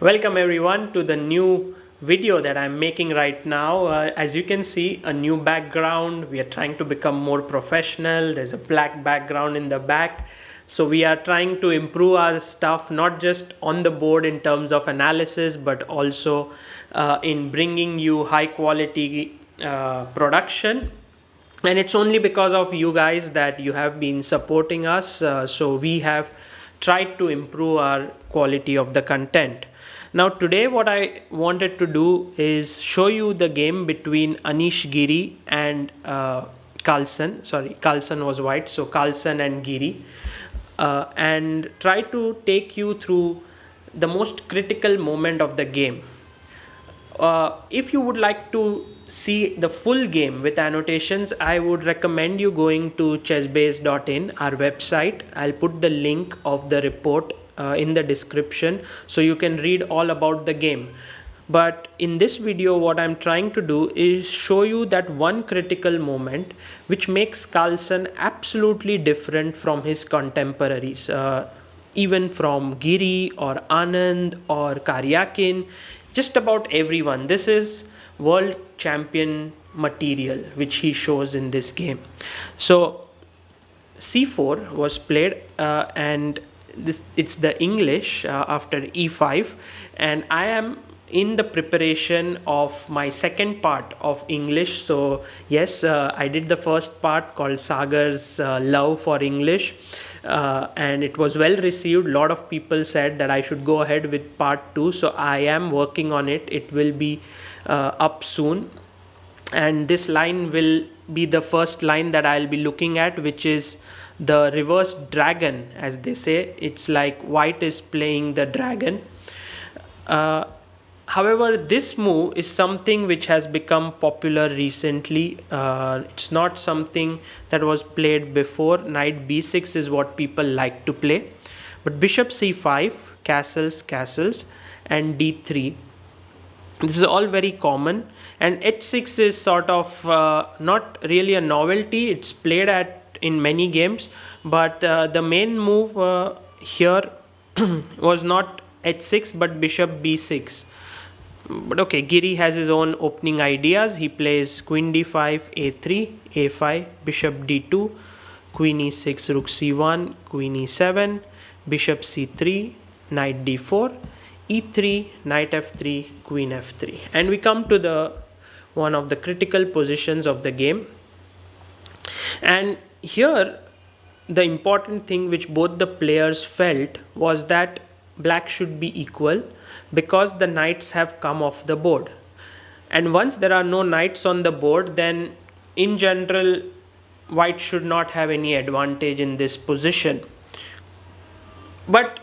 Welcome everyone to the new video that I'm making right now. As you can see, a new background. We are trying to become more professional. There's a black background in the back. So we are trying to improve our stuff, not just on the board in terms of analysis, but also in bringing you high quality production. And it's only because of you guys that you have been supporting us. So we have tried to improve our quality of the content. Now today what I wanted to do is show you the game between Anish Giri and Carlsen. Sorry, Carlsen was white, so Carlsen and Giri. And try to take you through the most critical moment of the game. If you would like to see the full game with annotations, I would recommend you going to chessbase.in, our website. I'll put the link of the report in the description so you can read all about the game. But in this video, what I'm trying to do is show you that one critical moment which makes Carlsen absolutely different from his contemporaries. Even from Giri or Anand or Karyakin, just about everyone. This is world champion material which he shows in this game. So c4 was played and it's the English after e5, and I am in the preparation of my second part of English. So yes, I did the first part called Sagar's love for English, and it was well received. A lot of people said that I should go ahead with part 2, so I am working on it. It will be up soon, and this line will be the first line that I'll be looking at, which is the reverse dragon, as they say. It's like white is playing the dragon. However, this move is something which has become popular recently. It's not something that was played before. Knight b6 is what people like to play. But bishop c5, castles, and d3. This is all very common. And h6 is sort of not really a novelty. It's played in many games. But the main move here was not h6 but bishop b6. But okay, Giri has his own opening ideas. He plays queen d5, a3, a5, bishop d2, queen e6, rook c1, queen e7, bishop c3, knight d4, e3, knight f3, queen f3. And we come to the one of the critical positions of the game. And here, the important thing which both the players felt was that black should be equal because the knights have come off the board. And once there are no knights on the board, then in general, white should not have any advantage in this position. But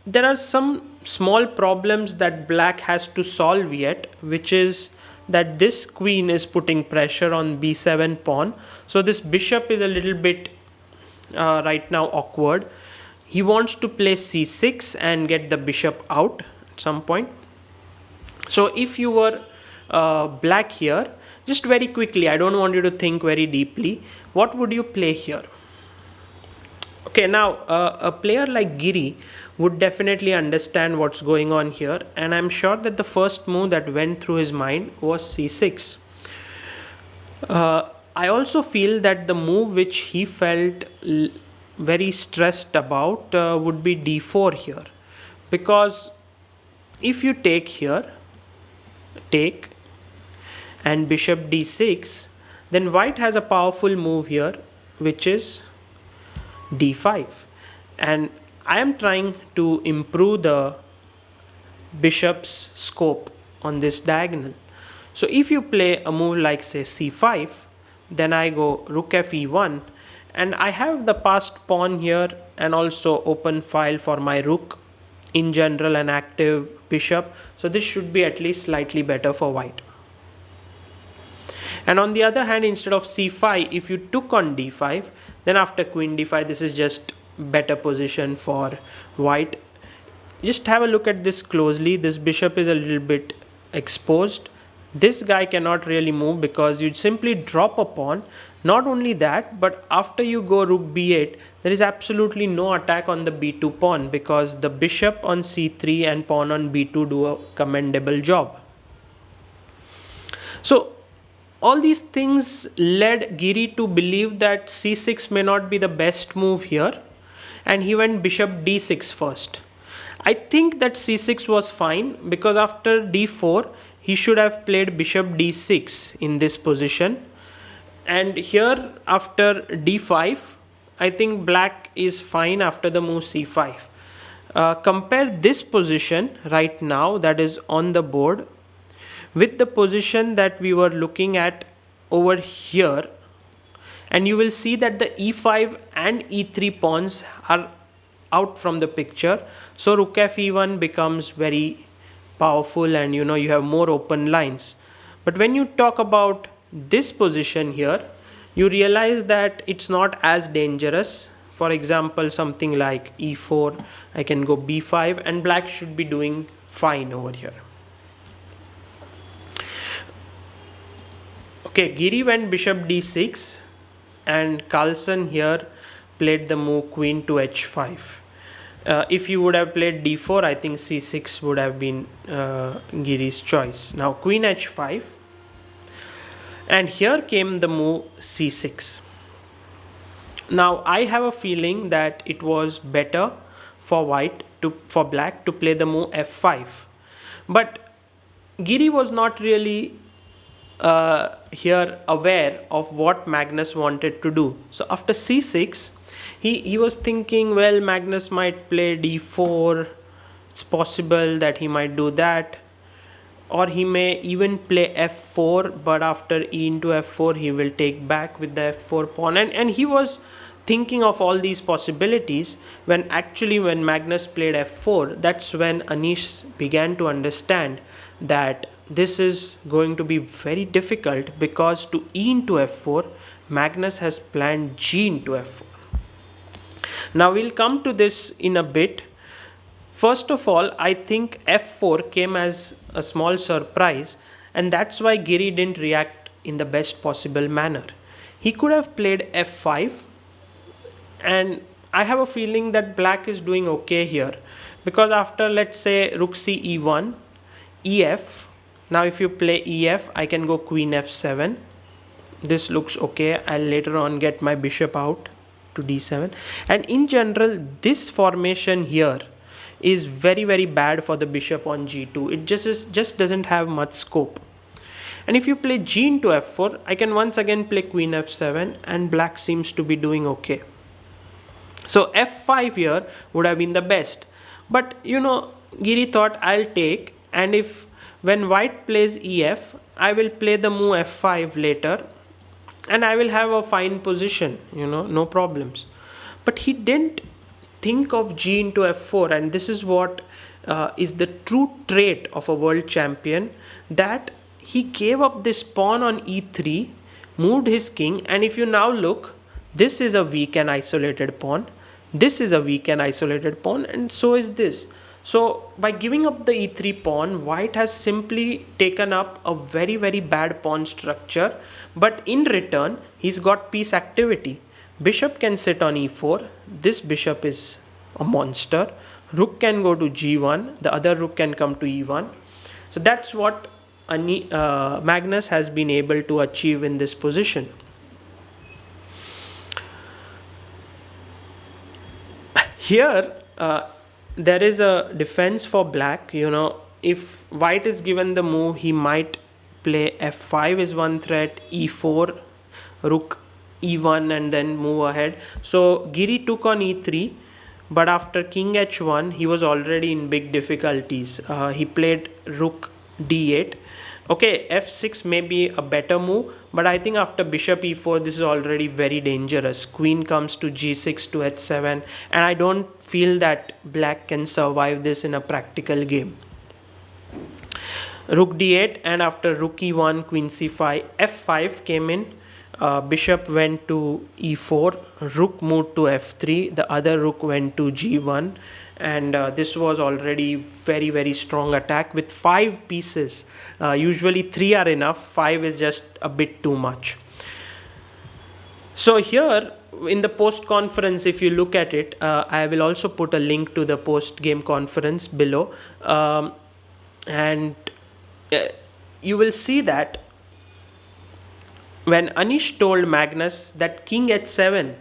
there are some small problems that black has to solve yet, which is that this queen is putting pressure on b7 pawn. So this bishop is a little bit right now awkward. He wants to play c6 and get the bishop out at some point. So if you were black here, just very quickly, I don't want you to think very deeply, what would you play here? Okay, now a player like Giri would definitely understand what's going on here, and I'm sure that the first move that went through his mind was c6. I also feel that the move which he felt very stressed about would be d4 here, because if you take here, and bishop d6, then white has a powerful move here which is d5, and I am trying to improve the bishop's scope on this diagonal. So if you play a move like say c5, then I go rook fe1, and I have the passed pawn here and also open file for my rook, in general an active bishop. So this should be at least slightly better for white. And on the other hand, instead of c5, if you took on d5, then after queen d5, this is just better position for white. Just have a look at this closely. This bishop is a little bit exposed. This guy cannot really move because you simply drop a pawn, Not only that, but after you go rook b8, there is absolutely no attack on the b2 pawn, because the bishop on c3 and pawn on b2 do a commendable job. So all these things led Giri to believe that c6 may not be the best move here, and he went bishop d6 first. I think that c6 was fine, because after d4 he should have played bishop d6 in this position, and here after d5 I think black is fine after the move c5. Compare this position right now that is on the board with the position that we were looking at over here, and you will see that the e5 and e3 pawns are out from the picture. So rook f e1 becomes very powerful, and you have more open lines. But when you talk about this position here, you realize that it's not as dangerous. For example, something like e4, I can go b5, and black should be doing fine over here. Okay, Giri went bishop d6, and Carlsen here played the move queen to h5. If you would have played d4, I think c6 would have been Giri's choice. Now queen h5, and here came the move c6. Now I have a feeling that it was better for black to play the move f5, but Giri was not really here aware of what Magnus wanted to do. So after c6, he was thinking, well, Magnus might play d4, it's possible that he might do that, or he may even play f4, but after e into f4 he will take back with the f4 pawn, and he was thinking of all these possibilities, when Magnus played f4, that's when Anish began to understand that this is going to be very difficult, because to e into f4 Magnus has planned g into f4. Now we'll come to this in a bit. First of all, I think f4 came as a small surprise, and that's why Giri didn't react in the best possible manner. He could have played f5, and I have a feeling that black is doing okay here, because after, let's say, rook c e1, ef, now if you play ef, I can go queen f7. This looks okay. I'll later on get my bishop out to d7, and in general this formation here is very, very bad for the bishop on g2. It just doesn't have much scope. And if you play g into f4, I can once again play queen f7, and black seems to be doing okay. So f5 here would have been the best, but Giri thought, I'll take, and when white plays ef, I will play the move f5 later, and I will have a fine position, no problems. But he didn't think of g into f4, and this is what is the true trait of a world champion, that he gave up this pawn on e3, moved his king, and if you now look, this is a weak and isolated pawn, this is a weak and isolated pawn, and so is this. So by giving up the e3 pawn, white has simply taken up a very, very bad pawn structure, but in return he's got piece activity. Bishop can sit on e4, this bishop is a monster, rook can go to g1, the other rook can come to e1. So that's what Magnus has been able to achieve in this position. Here there is a defense for black. If white is given the move, he might play f5 is one threat, e4, rook e1, and then move ahead. So Giri took on e3, but after king h1 he was already in big difficulties. He played rook d8. Okay, f6 may be a better move, but I think after bishop e4 this is already very dangerous. Queen comes to g6 to h7, and I don't feel that black can survive this in a practical game. Rook d8, and after rook e1, queen c5, f5 came in. Bishop went to e4, rook moved to f3, the other rook went to g1, and this was already very, very strong attack with 5 pieces. Usually 3 are enough, 5 is just a bit too much. So here in the post conference, if you look at it, I will also put a link to the post game conference below, and uh, you will see that when Anish told Magnus that king h7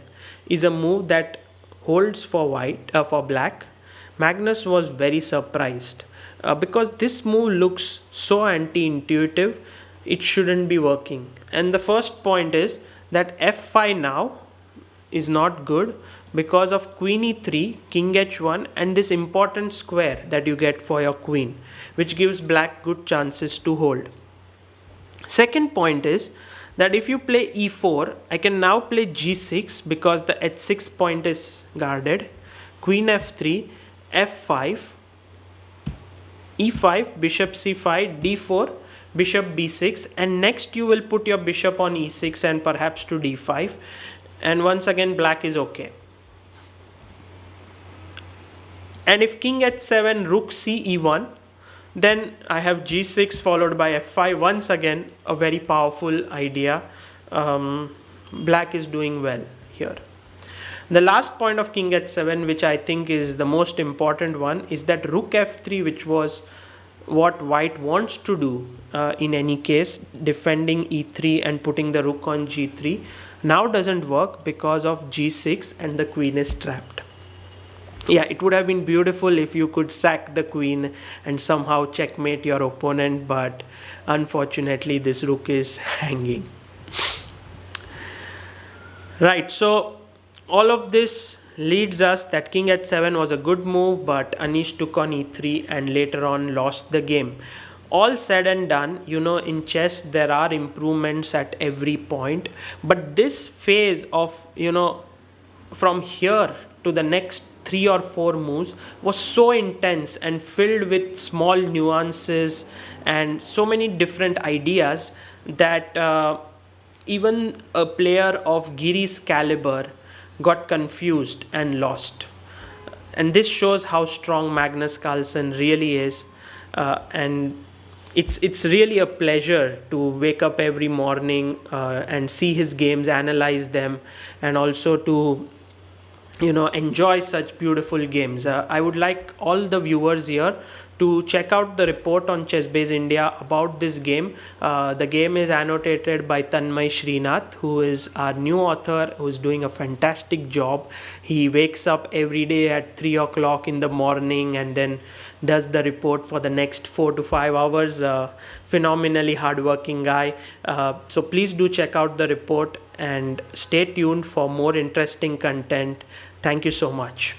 is a move that holds for for black, Magnus was very surprised because this move looks so anti-intuitive. It shouldn't be working. And the first point is that f5 now is not good because of queen e3, king h1, and this important square that you get for your queen, which gives black good chances to hold. Second point is that if you play e4, I can now play g6 because the h6 point is guarded, queen f3, f5, e5, bishop c5, d4, bishop b6, and next you will put your bishop on e6 and perhaps to d5, and once again black is okay. And if king h7, rook c e1, then I have g6 followed by f5. Once again, a very powerful idea. Black is doing well here. The last point of king h7, which I think is the most important one, is that rook f3, which was what white wants to do in any case, defending e3 and putting the rook on g3, now doesn't work because of g6 and the queen is trapped. Yeah, it would have been beautiful if you could sack the queen and somehow checkmate your opponent, but unfortunately this rook is hanging. Right, so all of this leads us that king h7 was a good move, but Anish took on e3 and later on lost the game. All said and done, in chess there are improvements at every point, but this phase of, from here to the next 3 or 4 moves was so intense and filled with small nuances and so many different ideas that even a player of Giri's caliber got confused and lost. And this shows how strong Magnus Carlsen really is, and it's really a pleasure to wake up every morning and see his games, analyze them, and also to enjoy such beautiful games. I would like all the viewers here to check out the report on Chess Base India about this game. The game is annotated by Tanmay Srinath, who is our new author, who is doing a fantastic job. He wakes up every day at 3 o'clock in the morning and then does the report for the next 4 to 5 hours. Phenomenally hardworking guy. So please do check out the report and stay tuned for more interesting content. Thank you so much.